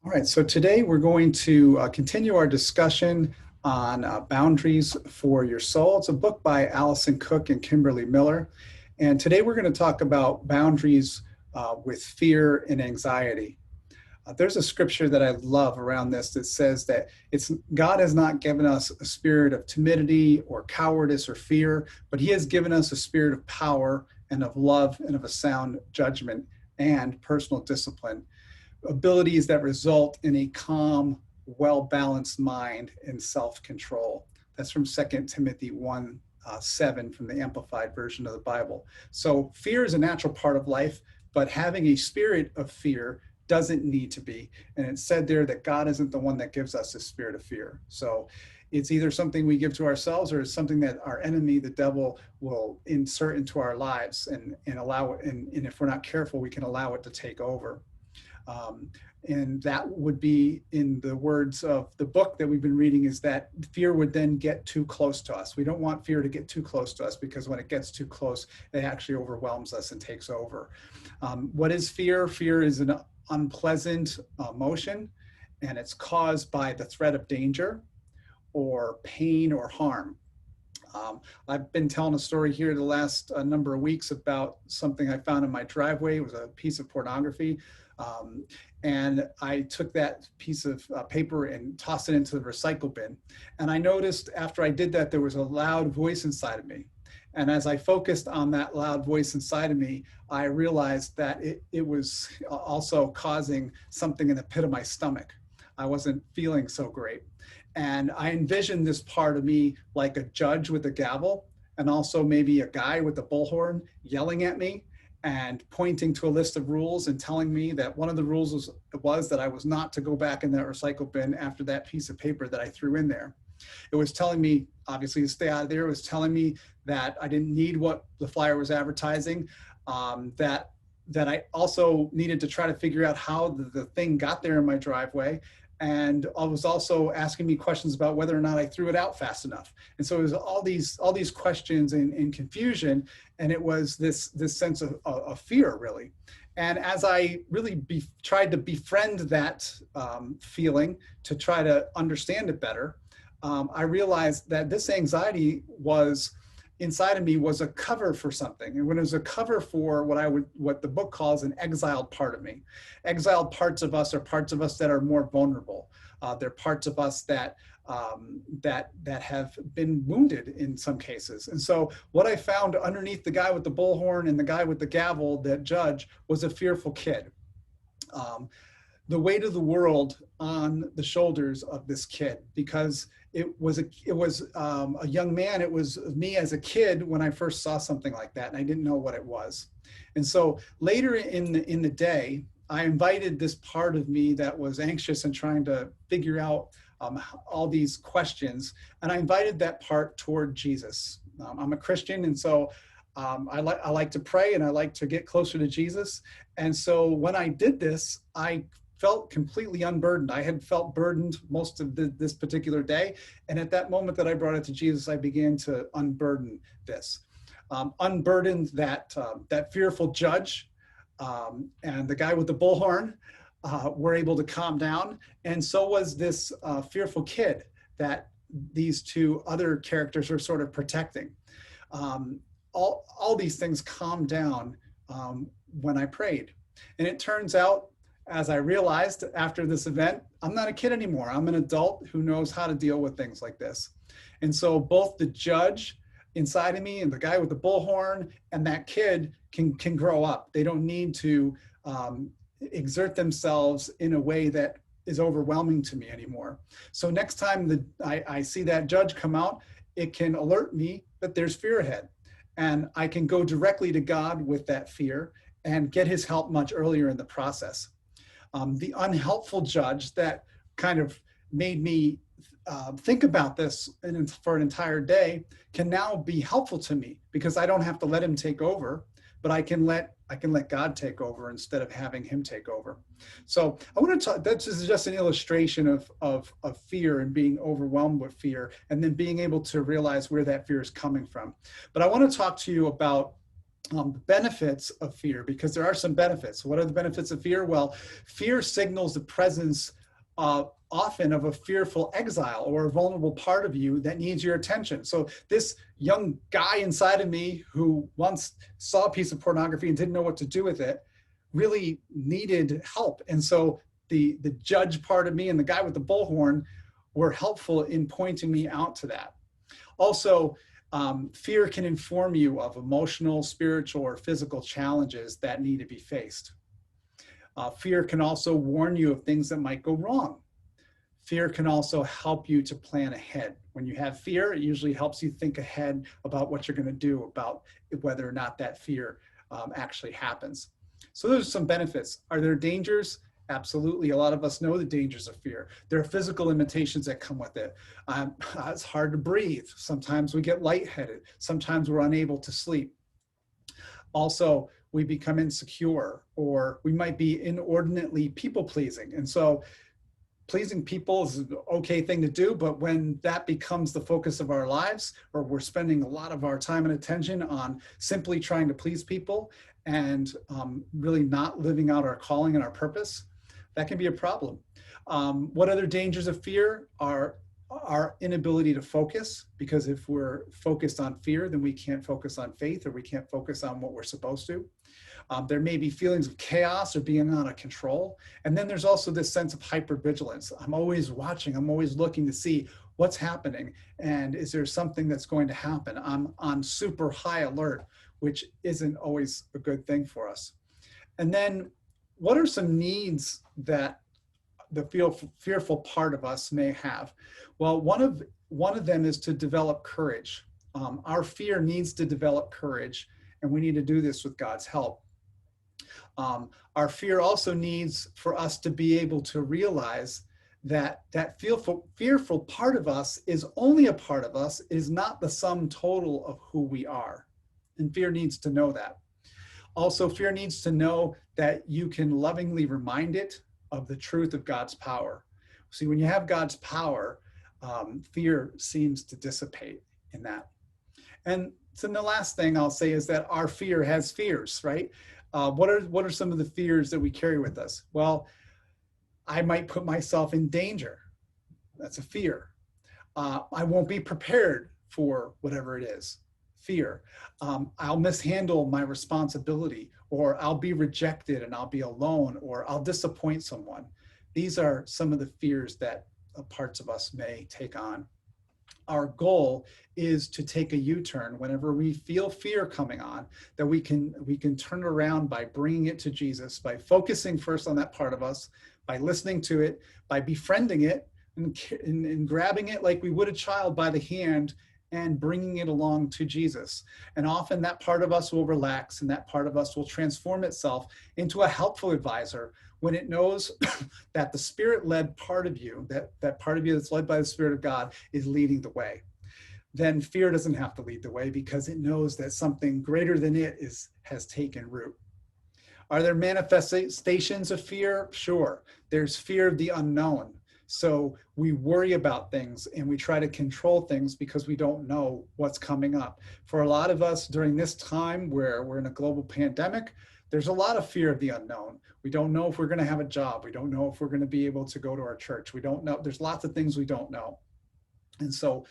All right, so today we're going to continue our discussion on boundaries for your soul. It's a book by Allison Cook and Kimberly Miller. And today we're going to talk about boundaries with fear and anxiety. There's a scripture that I love around this that says that God has not given us a spirit of timidity or cowardice or fear, but he has given us a spirit of power and of love and of a sound judgment and personal discipline, abilities that result in a calm, well-balanced mind and self-control. That's from 2 Timothy 1, 7 from the Amplified version of the Bible. So fear is a natural part of life, but having a spirit of fear doesn't need to be. And it's said there that God isn't the one that gives us a spirit of fear. So it's either something we give to ourselves or it's something that our enemy, the devil, will insert into our lives and allow it. And if we're not careful, we can allow it to take over. And that would be, in the words of the book that we've been reading, is that fear would then get too close to us. We don't want fear to get too close to us, because when it gets too close, it actually overwhelms us and takes over. What is fear? Fear is an unpleasant emotion, and it's caused by the threat of danger or pain or harm. I've been telling a story here the last number of weeks about something I found in my driveway. It was a piece of pornography. And I took that piece of paper and tossed it into the recycle bin. And I noticed after I did that, there was a loud voice inside of me. And as I focused on that loud voice inside of me, I realized that it was also causing something in the pit of my stomach. I wasn't feeling so great. And I envisioned this part of me like a judge with a gavel, and also maybe a guy with a bullhorn yelling at me and pointing to a list of rules and telling me that one of the rules was that I was not to go back in that recycle bin after that piece of paper that I threw in there. It was telling me, obviously, to stay out of there. It was telling me that I didn't need what the flyer was advertising, that I also needed to try to figure out how the thing got there in my driveway. And I was also asking me questions about whether or not I threw it out fast enough. And so it was all these questions and confusion, and it was this sense of fear, really. And as I really tried to befriend that feeling to try to understand it better, I realized that this anxiety was inside of me was a cover for something. And when it was a cover for what the book calls an exiled part of me. Exiled parts of us are parts of us that are more vulnerable. They're parts of us that have been wounded in some cases. And so what I found underneath the guy with the bullhorn and the guy with the gavel, that judge, was a fearful kid. The weight of the world on the shoulders of this kid, because it was a young man. It was me as a kid when I first saw something like that, and I didn't know what it was. And so later in the day, I invited this part of me that was anxious and trying to figure out all these questions, and I invited that part toward Jesus. I'm a Christian, and so I like to pray and I like to get closer to Jesus. And so when I did this, I felt completely unburdened. I had felt burdened most of this particular day. And at that moment that I brought it to Jesus, I began to unburden this. Unburdened that fearful judge, and the guy with the bullhorn were able to calm down. And so was this fearful kid that these two other characters are sort of protecting. All these things calmed down when I prayed. And it turns out, as I realized after this event, I'm not a kid anymore. I'm an adult who knows how to deal with things like this. And so both the judge inside of me and the guy with the bullhorn and that kid can grow up. They don't need to exert themselves in a way that is overwhelming to me anymore. So next time I see that judge come out, it can alert me that there's fear ahead. And I can go directly to God with that fear and get his help much earlier in the process. The unhelpful judge that kind of made me think about this for an entire day can now be helpful to me, because I don't have to let him take over, but I can let God take over instead of having him take over. So I want to talk, that's just an illustration of fear and being overwhelmed with fear, and then being able to realize where that fear is coming from. But I want to talk to you about The benefits of fear, because there are some benefits. What are the benefits of fear? Well, fear signals the presence often of a fearful exile or a vulnerable part of you that needs your attention. So this young guy inside of me who once saw a piece of pornography and didn't know what to do with it really needed help. And so the judge part of me and the guy with the bullhorn were helpful in pointing me out to that. Also, fear can inform you of emotional, spiritual, or physical challenges that need to be faced. Fear can also warn you of things that might go wrong. Fear can also help you to plan ahead. When you have fear, it usually helps you think ahead about what you're going to do, about whether or not that fear actually happens. So those are some benefits. Are there dangers? Absolutely. A lot of us know the dangers of fear. There are physical limitations that come with it. It's hard to breathe. Sometimes we get lightheaded. Sometimes we're unable to sleep. Also, we become insecure, or we might be inordinately people-pleasing. And so pleasing people is an okay thing to do, but when that becomes the focus of our lives, or we're spending a lot of our time and attention on simply trying to please people and really not living out our calling and our purpose, that can be a problem. What other dangers of fear are our inability to focus, because if we're focused on fear, then we can't focus on faith, or we can't focus on what we're supposed to. There may be feelings of chaos or being out of control. And then there's also this sense of hypervigilance. I'm always watching, I'm always looking to see what's happening, and is there something that's going to happen? I'm on super high alert, which isn't always a good thing for us. And then what are some needs that the fearful part of us may have? Well, one of them is to develop courage. Our fear needs to develop courage, and we need to do this with God's help. Our fear also needs for us to be able to realize that that fearful part of us is only a part of us, is not the sum total of who we are. And fear needs to know that. Also, fear needs to know that you can lovingly remind it of the truth of God's power. See, when you have God's power, fear seems to dissipate in that. And so the last thing I'll say is that our fear has fears, right? What are some of the fears that we carry with us? Well, I might put myself in danger. That's a fear. I won't be prepared for whatever it is. Fear. I'll mishandle my responsibility, or I'll be rejected and I'll be alone, or I'll disappoint someone. These are some of the fears that parts of us may take on. Our goal is to take a U-turn whenever we feel fear coming on, that we can turn around by bringing it to Jesus, by focusing first on that part of us, by listening to it, by befriending it, and grabbing it like we would a child by the hand and bringing it along to Jesus. And often that part of us will relax, and that part of us will transform itself into a helpful advisor when it knows that the Spirit-led part of you, that part of you that's led by the Spirit of God, is leading the way. Then fear doesn't have to lead the way, because it knows that something greater than it has taken root. Are there manifestations of fear? Sure. There's fear of the unknown. So we worry about things and we try to control things because we don't know what's coming up. For a lot of us during this time where we're in a global pandemic, there's a lot of fear of the unknown. We don't know if we're going to have a job. We don't know if we're going to be able to go to our church. We don't know. There's lots of things we don't know. And so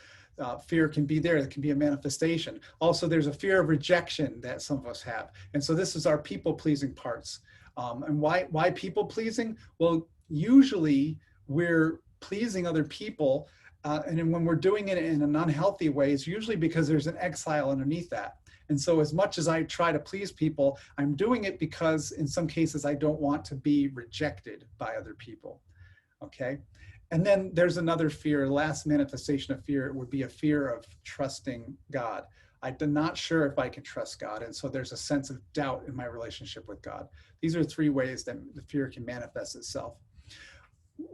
fear can be there. It can be a manifestation. Also, there's a fear of rejection that some of us have. And so this is our people-pleasing parts. And why people-pleasing? Well, usually we're pleasing other people, and when we're doing it in an unhealthy way, it's usually because there's an exile underneath that. And so as much as I try to please people, I'm doing it because in some cases I don't want to be rejected by other people, okay? And then there's another fear, last manifestation of fear would be a fear of trusting God. I'm not sure if I can trust God, and so there's a sense of doubt in my relationship with God. These are three ways that the fear can manifest itself.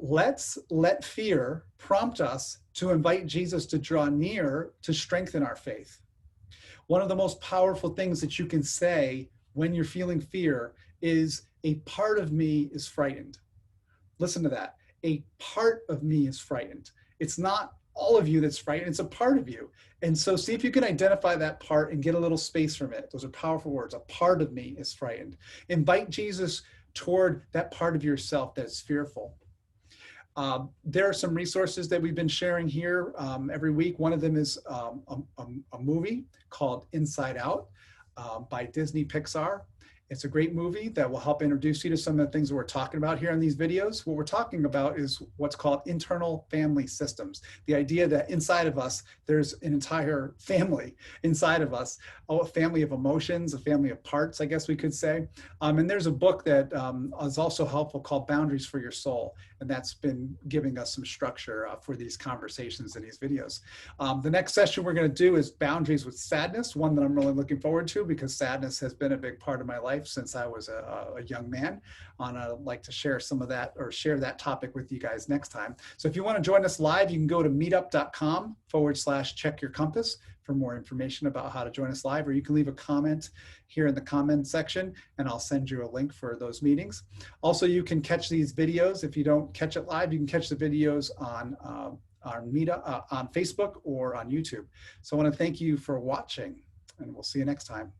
Let's let fear prompt us to invite Jesus to draw near to strengthen our faith. One of the most powerful things that you can say when you're feeling fear is, a part of me is frightened. Listen to that. A part of me is frightened. It's not all of you that's frightened. It's a part of you. And so see if you can identify that part and get a little space from it. Those are powerful words. A part of me is frightened. Invite Jesus toward that part of yourself that's fearful. There are some resources that we've been sharing here every week. One of them is a movie called Inside Out by Disney Pixar. It's a great movie that will help introduce you to some of the things that we're talking about here in these videos. What we're talking about is what's called internal family systems. The idea that inside of us, there's an entire family inside of us, a family of emotions, a family of parts, I guess we could say. And there's a book that is also helpful called Boundaries for Your Soul. And that's been giving us some structure for these conversations in these videos. The next session we're going to do is Boundaries with Sadness, one that I'm really looking forward to because sadness has been a big part of my life since I was a young man. I'd like to share some of that or share that topic with you guys next time. So if you want to join us live, you can go to meetup.com/checkyourcompass for more information about how to join us live, or you can leave a comment here in the comment section and I'll send you a link for those meetings. Also, you can catch these videos. If you don't catch it live, you can catch the videos on our meetup on Facebook or on YouTube. So I want to thank you for watching and we'll see you next time.